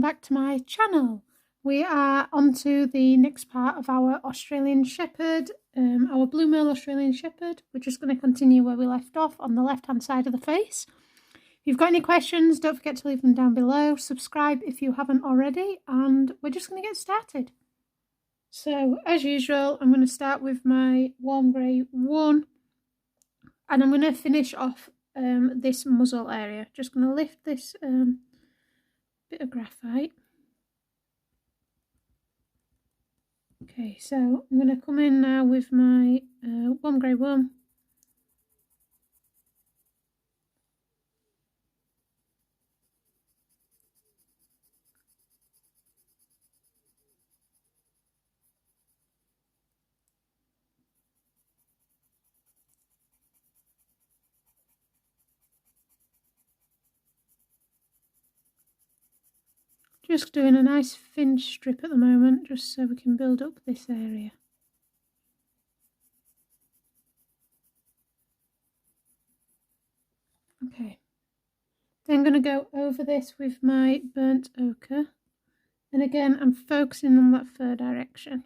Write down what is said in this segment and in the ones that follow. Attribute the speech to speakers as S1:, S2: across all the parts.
S1: back to my channel. We are on to the next part of our Australian Shepherd, our Blue Merle Australian Shepherd. We're just going to continue where we left off on the left hand side of the face. If you've got any questions, don't forget to leave them down below. Subscribe if you haven't already, and we're just going to get started. So as usual, I'm going to start with my warm grey 1, and I'm going to finish off this muzzle area. Just going to lift this bit of graphite. Okay, so I'm going to come in now with my warm grey 1. Just doing a nice thin strip at the moment, just so we can build up this area. Okay, then I'm going to go over this with my burnt ochre, and again I'm focusing on that fur direction.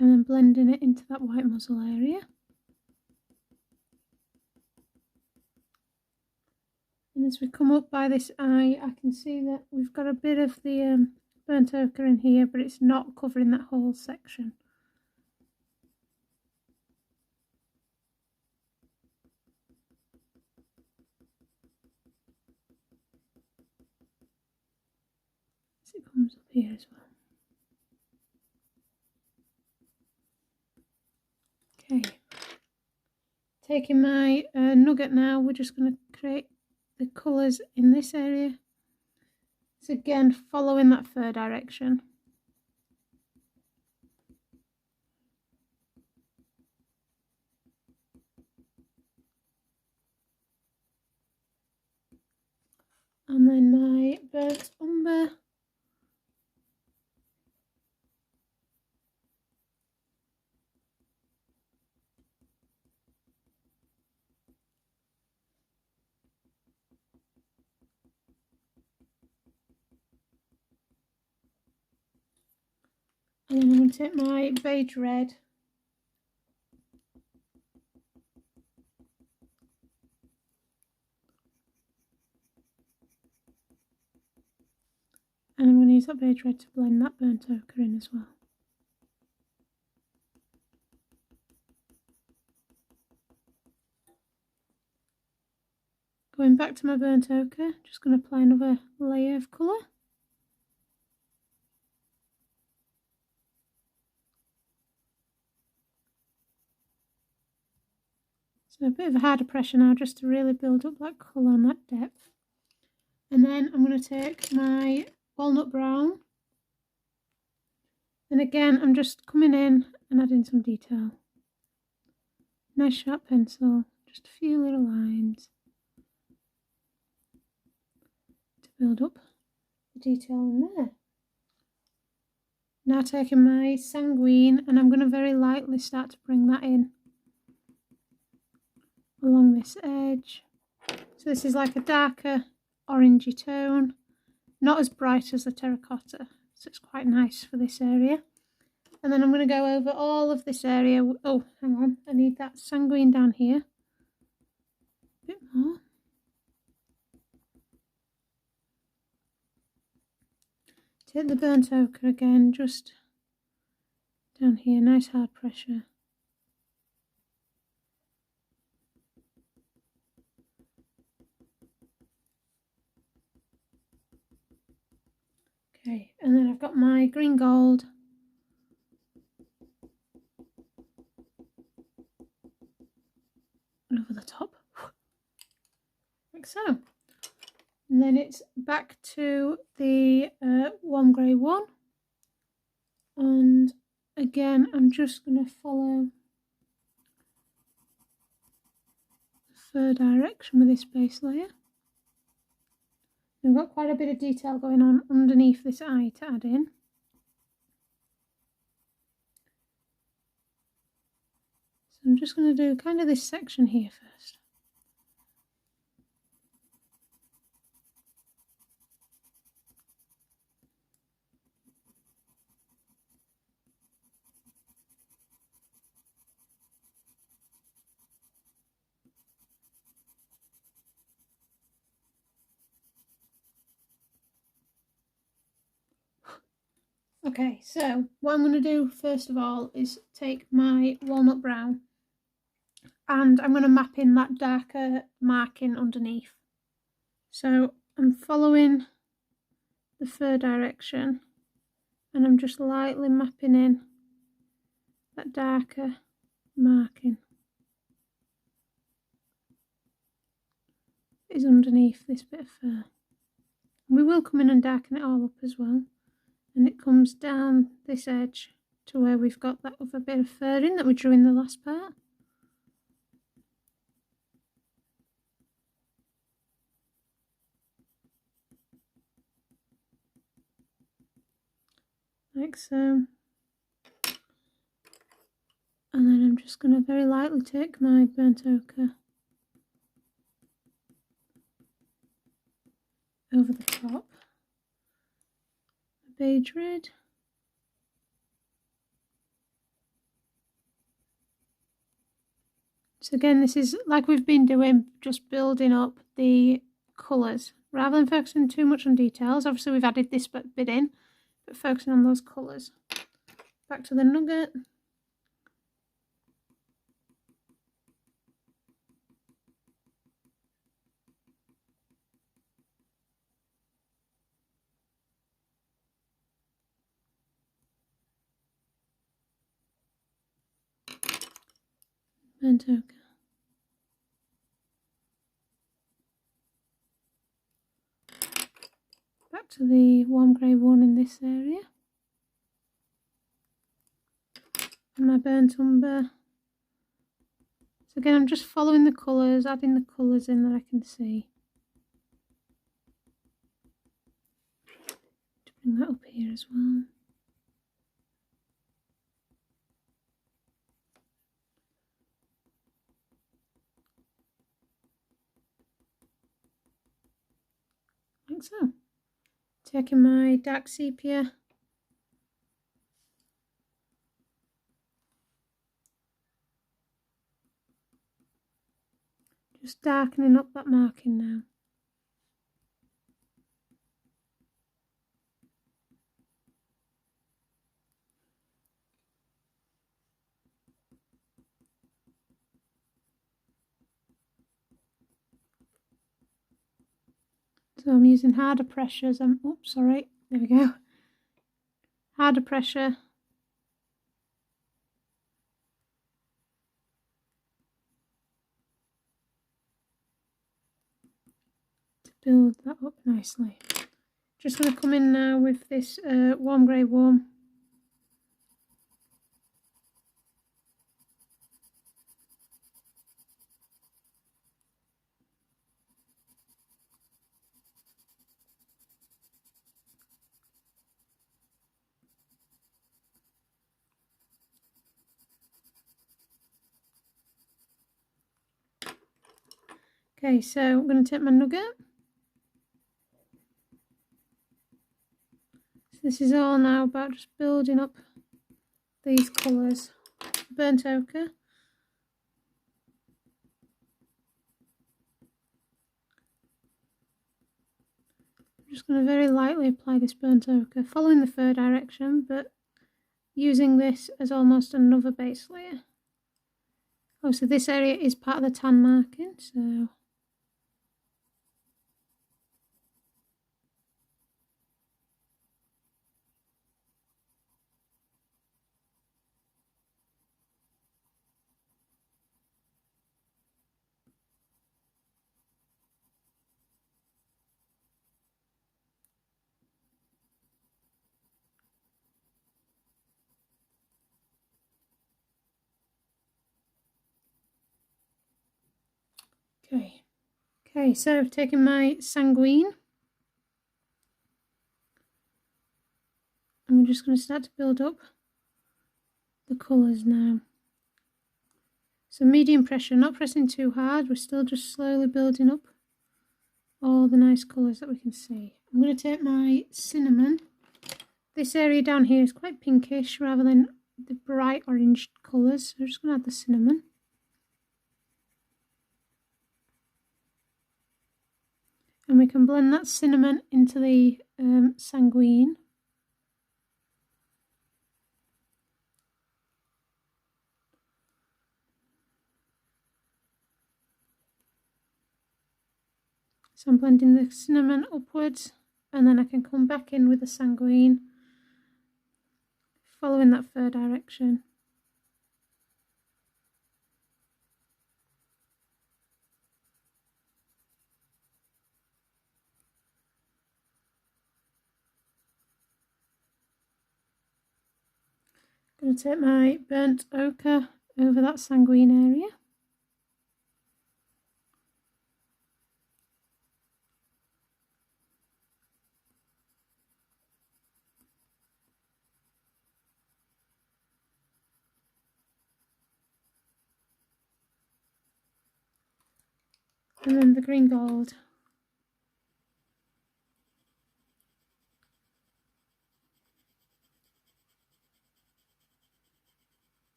S1: And then blending it into that white muzzle area. And as we come up by this eye, I can see that we've got a bit of the burnt ochre in here, but it's not covering that whole section. So it comes up here as well. Okay, taking my nugget now, we're just going to create the colours in this area. So again, following that fur direction. And then my burnt umber. And then I'm going to take my beige red and I'm going to use that beige red to blend that burnt ochre in as well. Going back to my burnt ochre, just going to apply another layer of colour. So a bit of a harder pressure now, just to really build up that colour and that depth. And then I'm going to take my Walnut Brown, and again I'm just coming in and adding some detail. Nice sharp pencil, just a few little lines to build up the detail in there. Now taking my sanguine, and I'm going to very lightly start to bring that in along this edge. So this is like a darker orangey tone, not as bright as the terracotta, so it's quite nice for this area. And then I'm going to go over all of this area. Oh, hang on, I need that sanguine down here a bit more. Take the burnt ochre again, just down here, nice hard pressure. Okay, and then I've got my green gold. Over the top, like so. And then it's back to the warm grey 1. And again, I'm just going to follow the fur direction with this base layer. We've got quite a bit of detail going on underneath this eye to add in. I'm just going to do kind of this section here first. Okay, so what I'm going to do first of all is take my Walnut Brown and I'm going to map in that darker marking underneath. So I'm following the fur direction and I'm just lightly mapping in that darker marking that is underneath this bit of fur. And we will come in and darken it all up as well. And it comes down this edge to where we've got that other bit of fur in that we drew in the last part. Like so. And then I'm just going to very lightly take my burnt ochre over the top. Beige red. So again, this is like we've been doing, just building up the colours rather than focusing too much on details. Obviously we've added this bit in, but focusing on those colours. Back to the nugget. Burnt ochre. Back to the warm grey one in this area. And my burnt umber. So again, I'm just following the colours, adding the colours in that I can see. To bring that up here as well. Like so. Taking my dark sepia. Just darkening up that marking now. So I'm using harder pressures. Oops, sorry, there we go. Harder pressure. To build that up nicely. Just going to come in now with this warm grey warm. Okay, so I'm going to take my nugget. So this is all now about just building up these colours. Burnt ochre. I'm just going to very lightly apply this burnt ochre, following the fur direction, but using this as almost another base layer. Oh, so this area is part of the tan marking, so... Okay, so I've taken my sanguine. And we're just going to start to build up the colours now. So medium pressure, not pressing too hard, we're still just slowly building up all the nice colours that we can see. I'm going to take my cinnamon. This area down here is quite pinkish rather than the bright orange colours, so I'm just going to add the cinnamon. And we can blend that cinnamon into the sanguine. So I'm blending the cinnamon upwards, and then I can come back in with the sanguine, following that fur direction. I'm going to take my burnt ochre over that sanguine area. And then the green gold.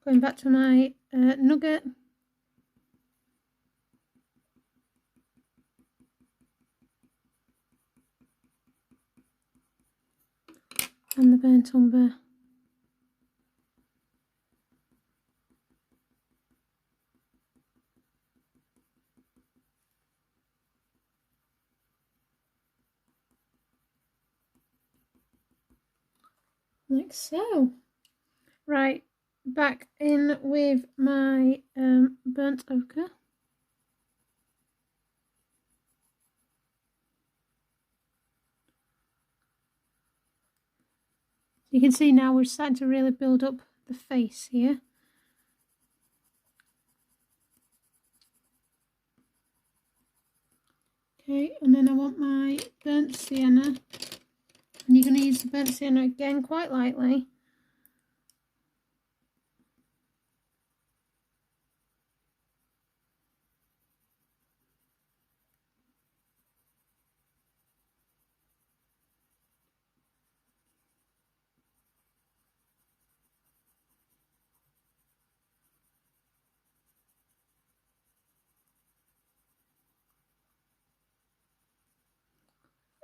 S1: Going back to my nugget. And the burnt umber. Like so. Right, back in with my burnt ochre. You can see now we're starting to really build up the face here. Okay, and then I want my burnt sienna, and you're going to use the burnt sienna again quite lightly.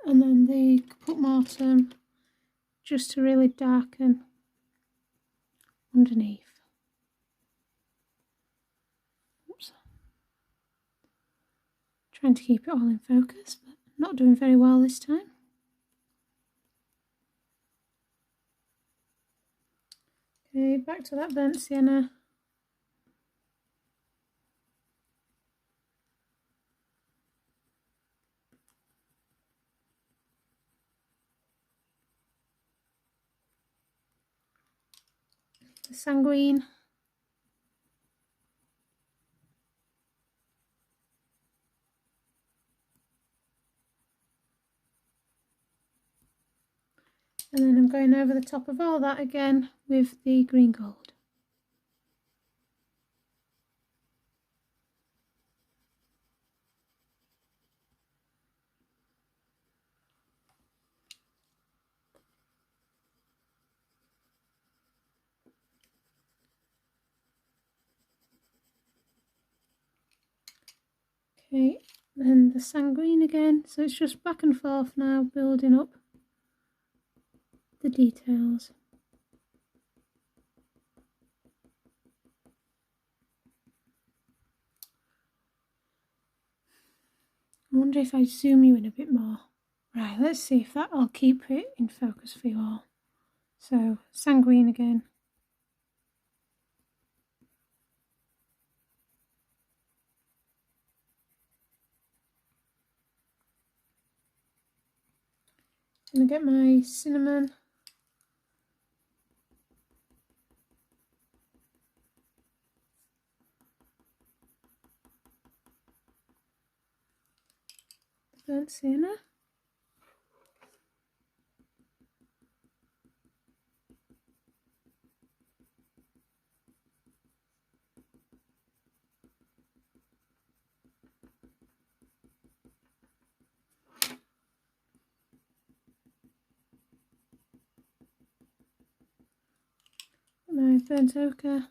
S1: And then the Caput Mortuum, just to really darken underneath. Oops. Trying to keep it all in focus, but not doing very well this time. Okay, back to that burnt sienna. The sanguine. And then I'm going over the top of all that again with the green gold. Okay, then the sanguine again, so it's just back and forth now, building up the details. I wonder if I zoom you in a bit more. Right, let's see if that'll keep it in focus for you all. So, sanguine again. I'm going to get my cinnamon. Burnt sienna. my burnt ochre.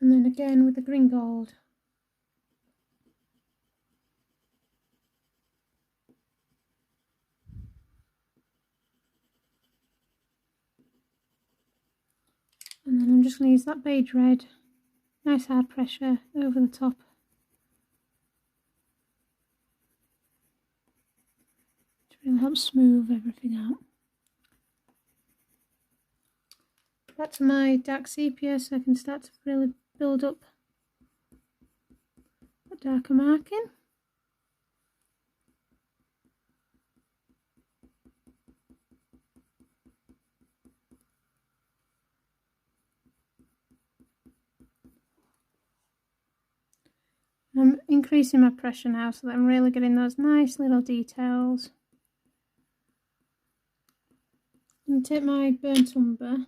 S1: And then again with the green gold. And then I'm just going to use that beige red, nice hard pressure over the top. To really help smooth everything out. Back to my dark sepia so I can start to really build up that darker marking. I'm increasing my pressure now so that I'm really getting those nice little details. I'm going to take my burnt umber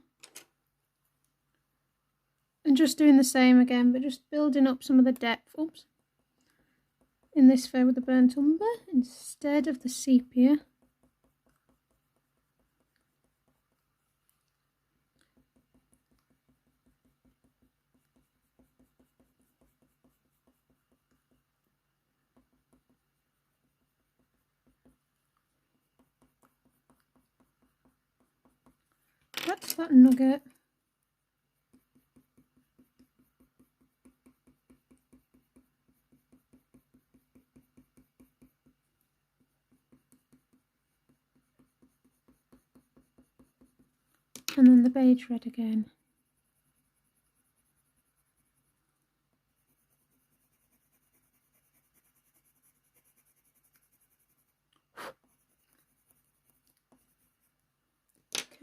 S1: and just doing the same again, but just building up some of the depth, oops, in this fur with the burnt umber instead of the sepia. That's that nugget. And then the beige red again.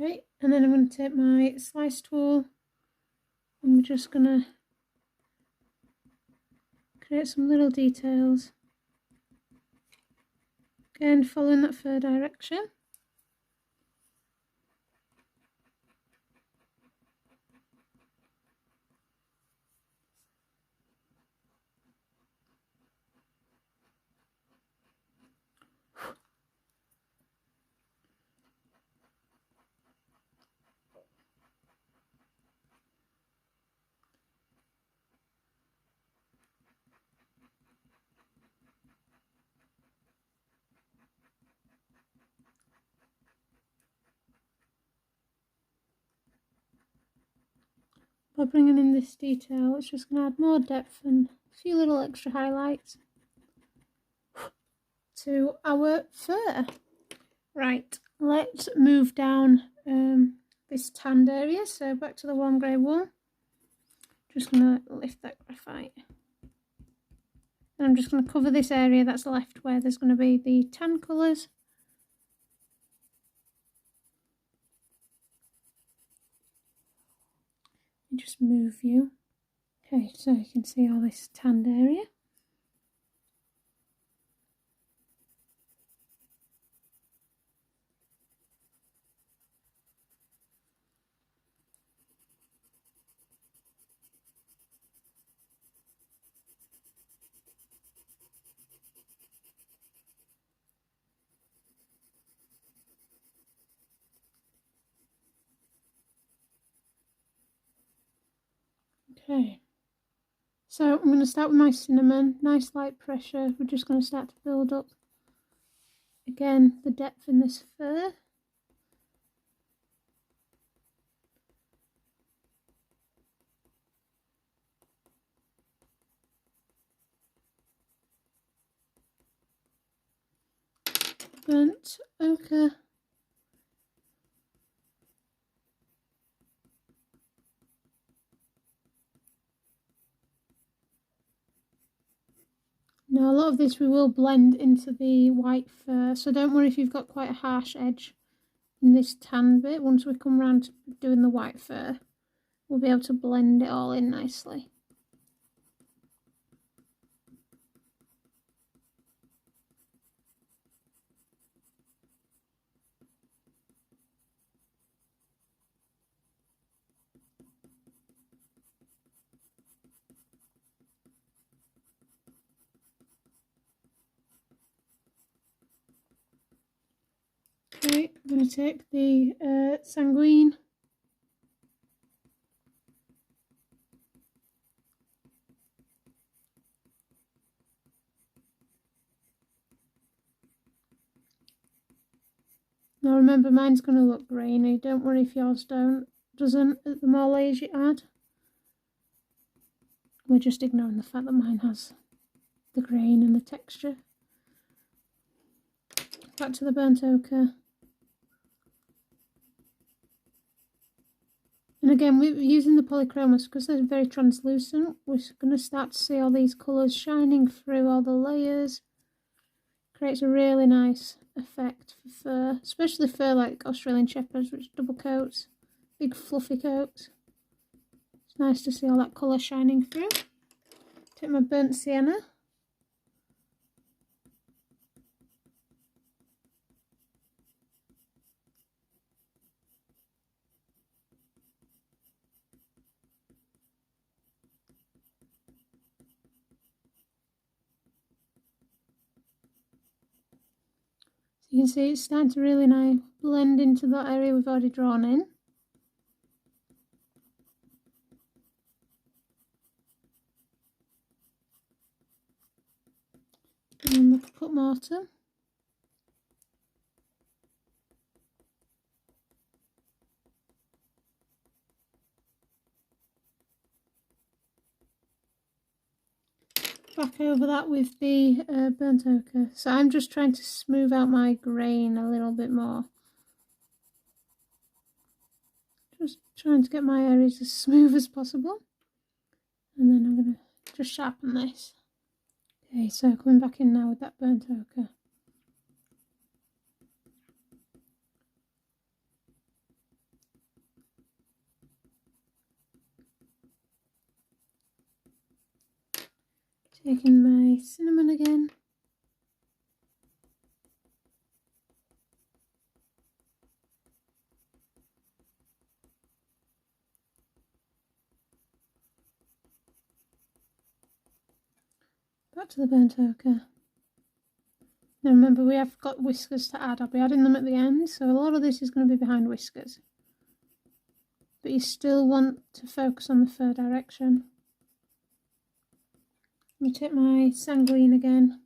S1: Okay, and then I'm going to take my slice tool and we're just going to create some little details. Again, following that fur direction. By bringing in this detail, it's just going to add more depth and a few little extra highlights to our fur. Right, let's move down this tanned area. So back to the warm grey wool. Just going to lift that graphite. And I'm just going to cover this area that's left where there's going to be the tan colours. Just move you. Okay, so you can see all this tanned area. Okay, so I'm going to start with my cinnamon, nice light pressure. We're just going to start to build up again the depth in this fur. Burnt ochre. Now a lot of this we will blend into the white fur, so don't worry if you've got quite a harsh edge in this tan bit. Once we come around to doing the white fur, we'll be able to blend it all in nicely. Okay, I'm going to take the sanguine. Now remember, mine's going to look grainy. Don't worry if yours doesn't. The more layers you add, we're just ignoring the fact that mine has the grain and the texture. Back to the burnt ochre. And again, we're using the polychromos because they're very translucent. We're going to start to see all these colours shining through all the layers. Creates a really nice effect for fur, especially fur like Australian Shepherds, which double coats, big fluffy coats. It's nice to see all that colour shining through. Take my burnt sienna. You can see it's starting to really now blend into that area we've already drawn in. And then the Caput Mortuum. Back over that with the burnt ochre. So I'm just trying to smooth out my grain a little bit more. Just trying to get my areas as smooth as possible. And then I'm going to just sharpen this. Okay, so coming back in now with that burnt ochre. Taking my cinnamon again. Back to the burnt ochre. Now remember, we have got whiskers to add. I'll be adding them at the end, so a lot of this is going to be behind whiskers. But you still want to focus on the fur direction. Let me take my sanguine again.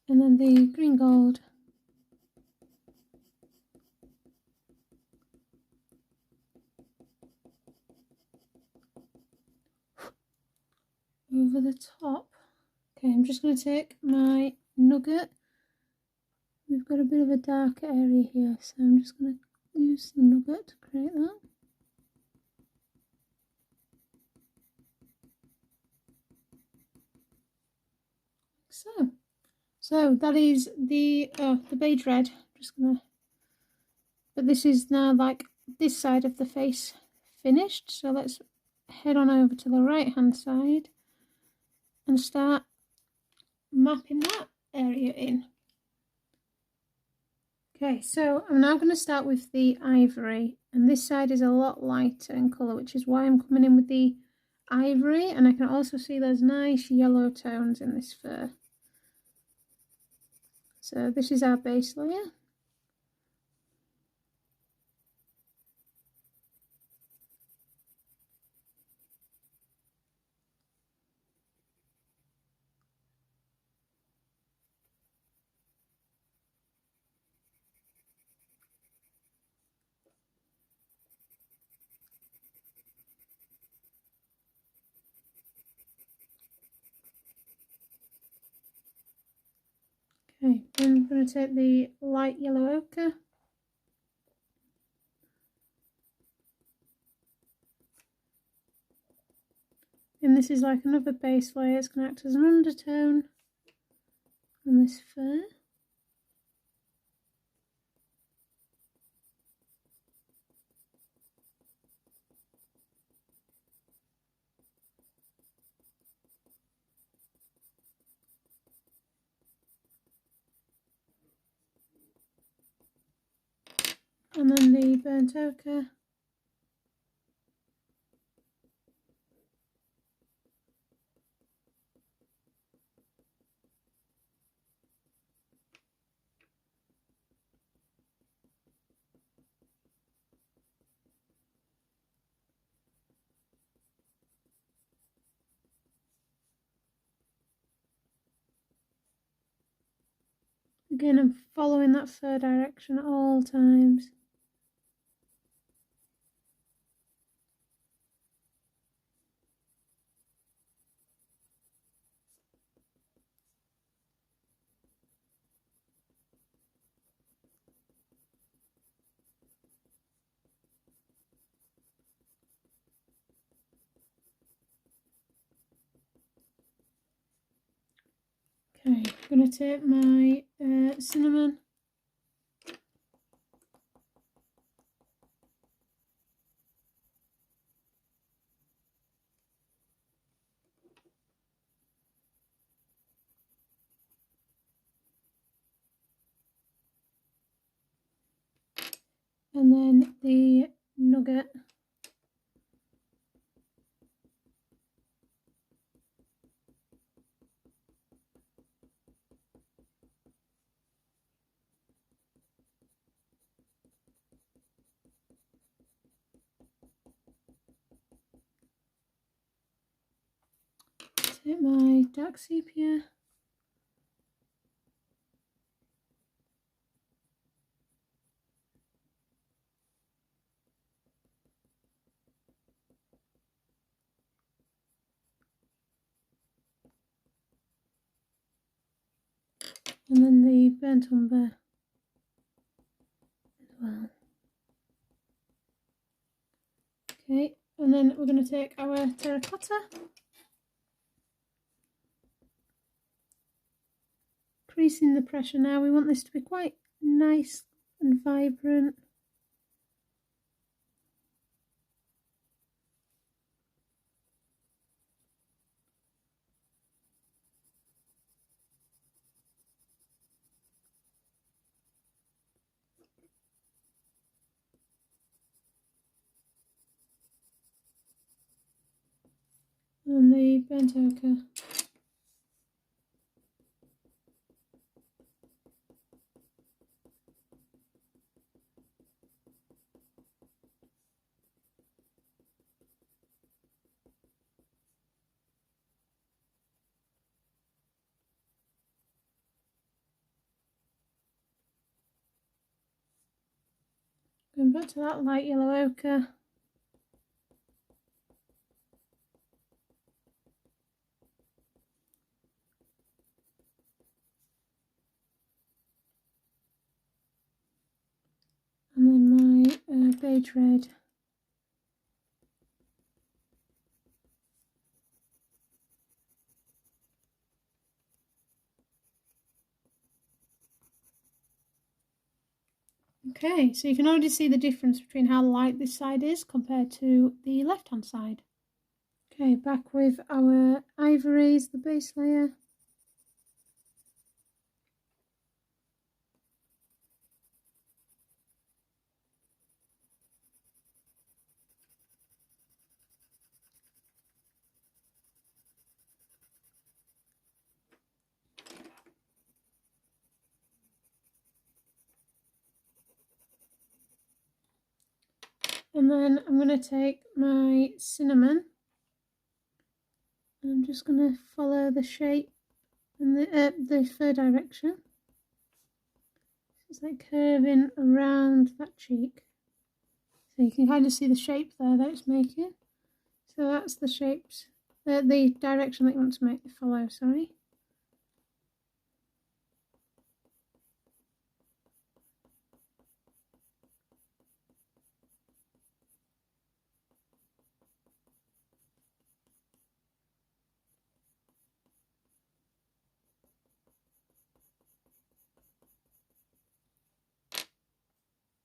S1: And then the green gold. Over the top. Okay, I'm just going to take my nugget. We've got a bit of a dark area here, so I'm just going to use the nugget to create that. So that is the beige red. Just gonna, but this is now like this side of the face finished. So let's head on over to the right hand side and start mapping that area in. Okay, so I'm now going to start with the ivory, and this side is a lot lighter in colour, which is why I'm coming in with the ivory, and I can also see there's nice yellow tones in this fur. So this is our base layer. Okay, then I'm going to take the light yellow ochre. And this is like another base layer. It's going to act as an undertone on this fur. and then the burnt ochre. Again, I'm following that fur direction at all times. Okay, I'm going to take my cinnamon. And then the nugget. Take my dark sepia. And then the burnt umber as well. Okay, and then we're going to take our terracotta. Increasing the pressure now. We want this to be quite nice and vibrant. And the burnt ochre. Going back to that light yellow ochre. And then my beige red. Okay, so you can already see the difference between how light this side is compared to the left hand side. Okay, back with our ivories, the base layer. And then I'm going to take my cinnamon and I'm just going to follow the shape and the fur direction. It's like curving around that cheek. So you can kind of see the shape there that it's making. So that's the shapes, the direction that you want to follow, sorry.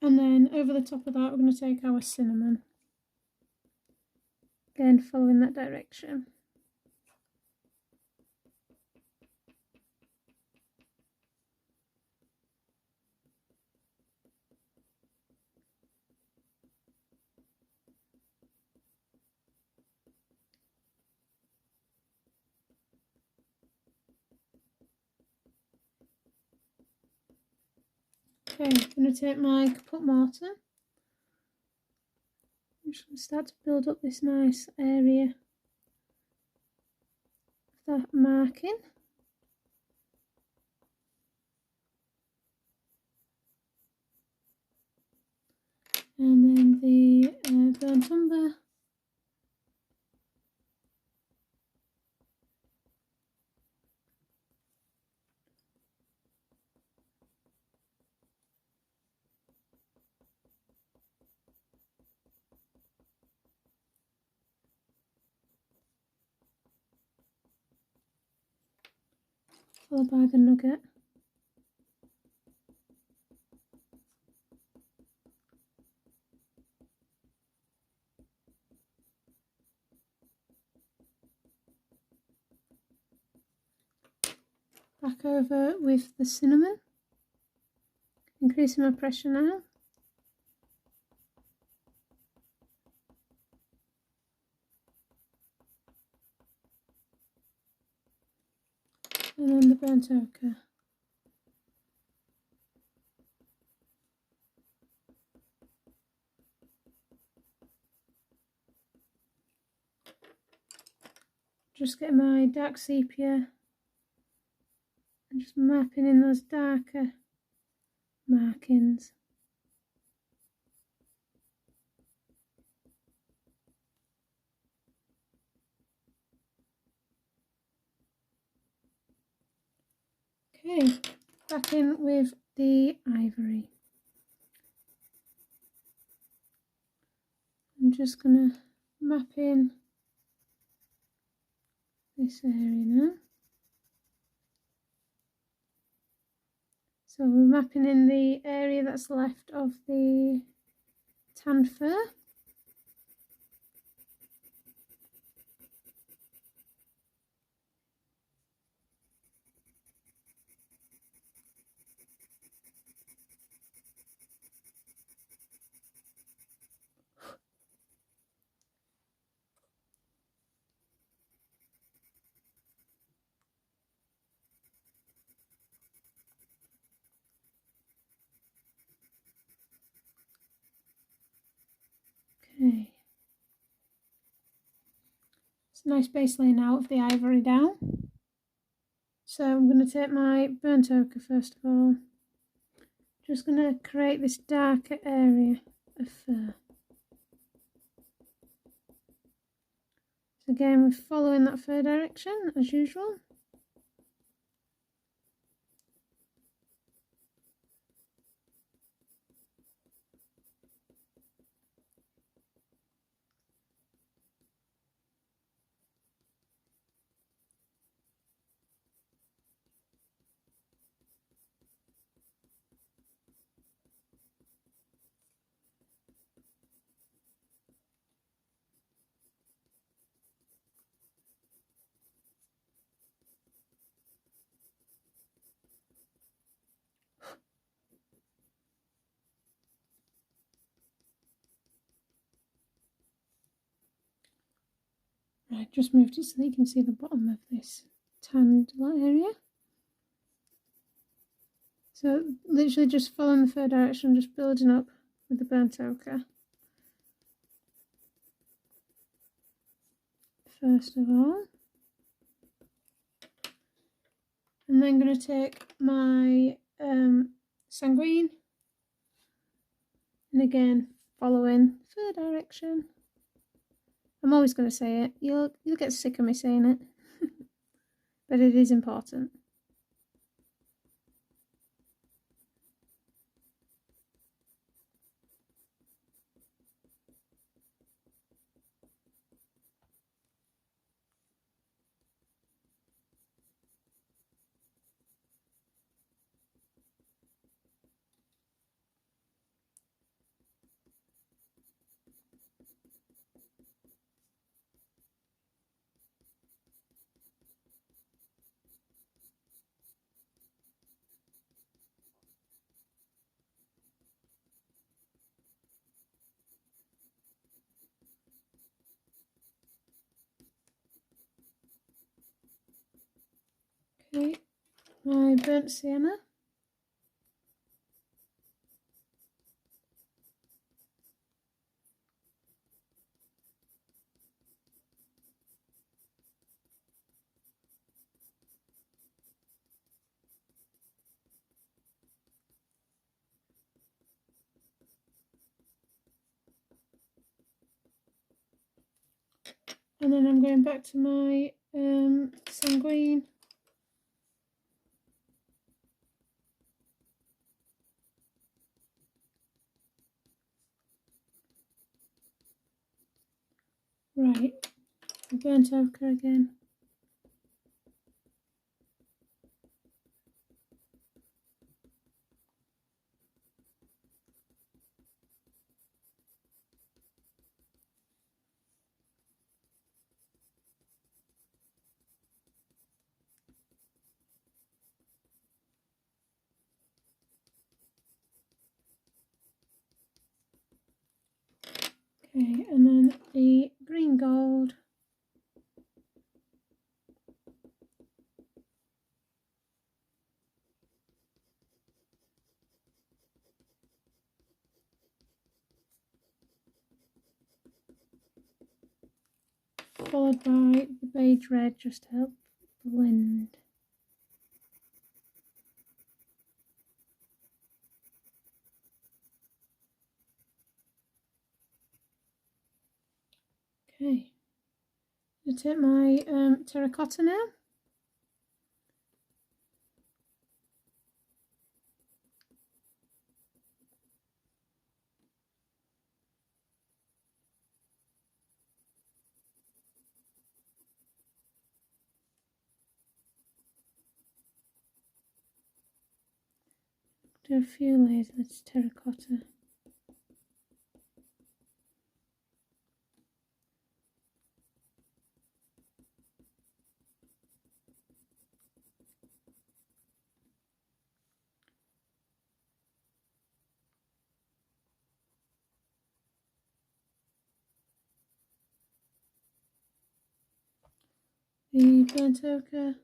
S1: And then over the top of that, we're going to take our cinnamon. Again, following that direction. Okay, I'm going to take my Caput Mortuum. I'm just going to start to build up this nice area of that marking. And then the burnt umber. Followed by the nugget. Back over with the cinnamon. Increasing my pressure now. And then the burnt ochre. Just getting my dark sepia and just mapping in those darker markings. Okay, back in with the ivory. I'm just going to map in this area now. So we're mapping in the area that's left of the tan fur. Okay. It's a nice base laying out of the ivory down. So I'm going to take my burnt ochre first of all. Just going to create this darker area of fur. So again, we're following that fur direction as usual. Right, just moved it so that you can see the bottom of this tanned area. So literally just following the fur direction, just building up with the burnt ochre. First of all. And then I'm going to take my sanguine. And again, following fur direction. I'm always going to say it. You'll get sick of me saying it. But it is important. Okay, my burnt sienna. And then I'm going back to my sanguine. Right, burnt ochre again. Okay, and then the green gold. Followed by the beige red, just to help blend. Okay, I'm going to take my terracotta now. Do a few layers of this terracotta. The burnt ochre.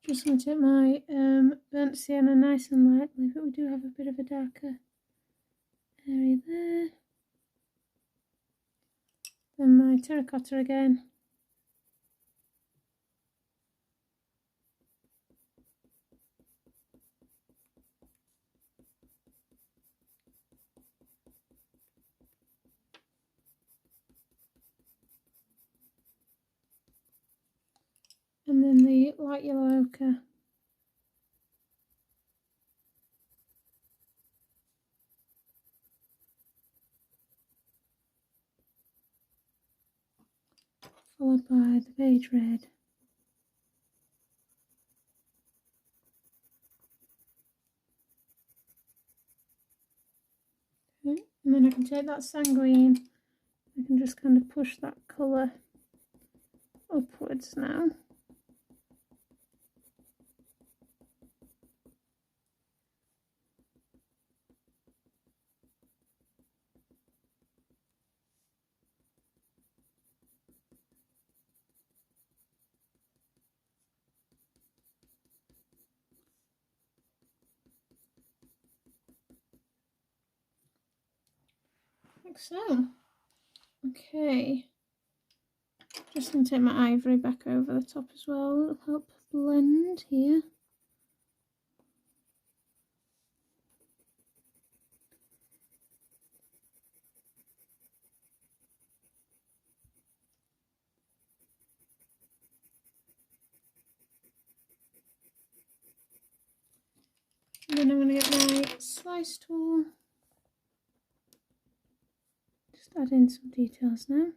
S1: Just going to take my burnt sienna nice and lightly, but we do have a bit of a darker area there. Then my terracotta again. And then the light yellow ochre. Followed by the beige red. Okay. And then I can take that sanguine, I can just kind of push that colour upwards now. Like so. Okay. Just going to take my ivory back over the top as well. It'll help blend here. And then I'm going to get my slice tool. Just add in some details now.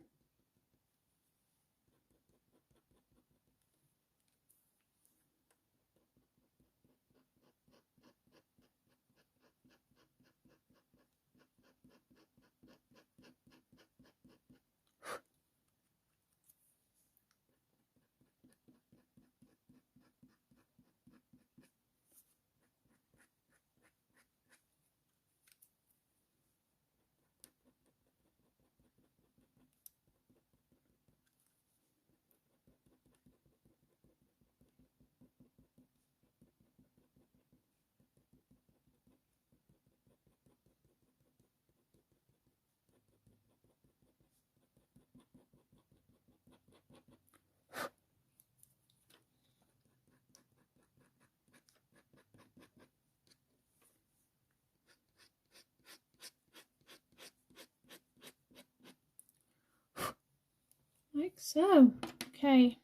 S1: Like so. Okay,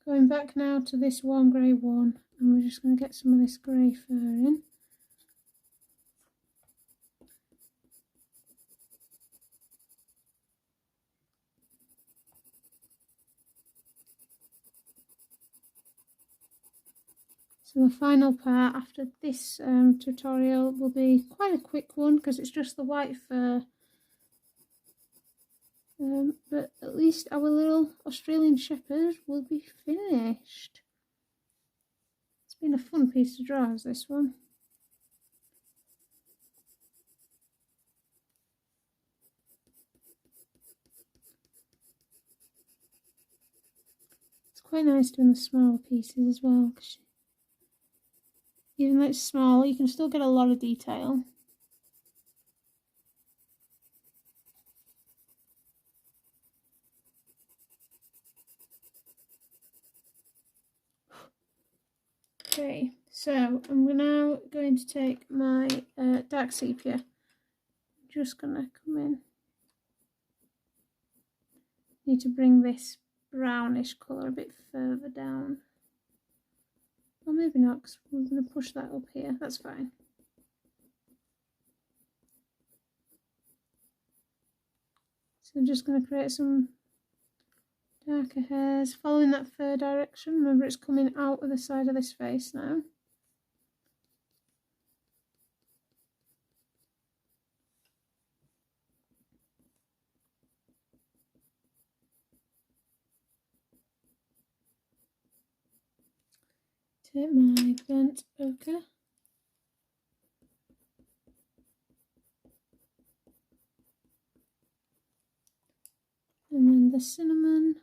S1: going back now to this warm grey one, and we're just going to get some of this grey fur in. So the final part after this tutorial will be quite a quick one because it's just the white fur. But at least our little Australian Shepherd will be finished. It's been a fun piece to draw, as this one. It's quite nice doing the smaller pieces as well, because even though it's small, you can still get a lot of detail. Okay, so I'm now going to take my dark sepia. Just gonna come in. Need to bring this brownish colour a bit further down. Or maybe not, because we're going to push that up here. That's fine. So I'm just going to create some darker hairs, following that fur direction. Remember, it's coming out of the side of this face now. Take my burnt ochre. And then the cinnamon.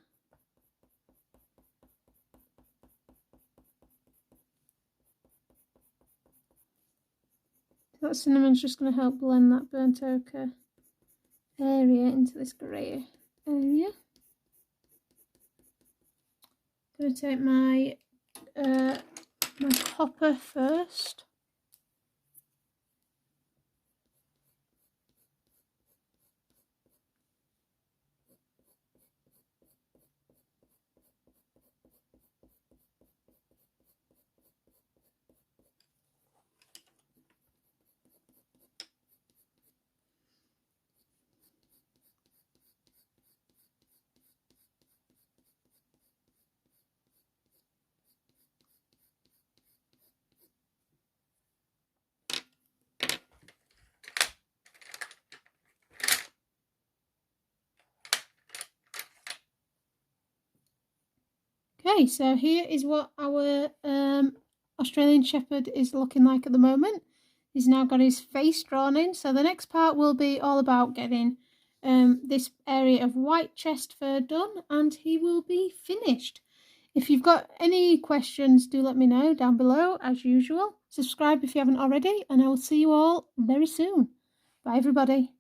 S1: That cinnamon's just going to help blend that burnt ochre area into this grey area. I'm going to take my copper first. Okay, so here is what our Australian Shepherd is looking like at the moment. He's now got his face drawn in, so the next part will be all about getting this area of white chest fur done, and he will be finished. If you've got any questions, do let me know down below, as usual. Subscribe if you haven't already, and I will see you all very soon. Bye, everybody.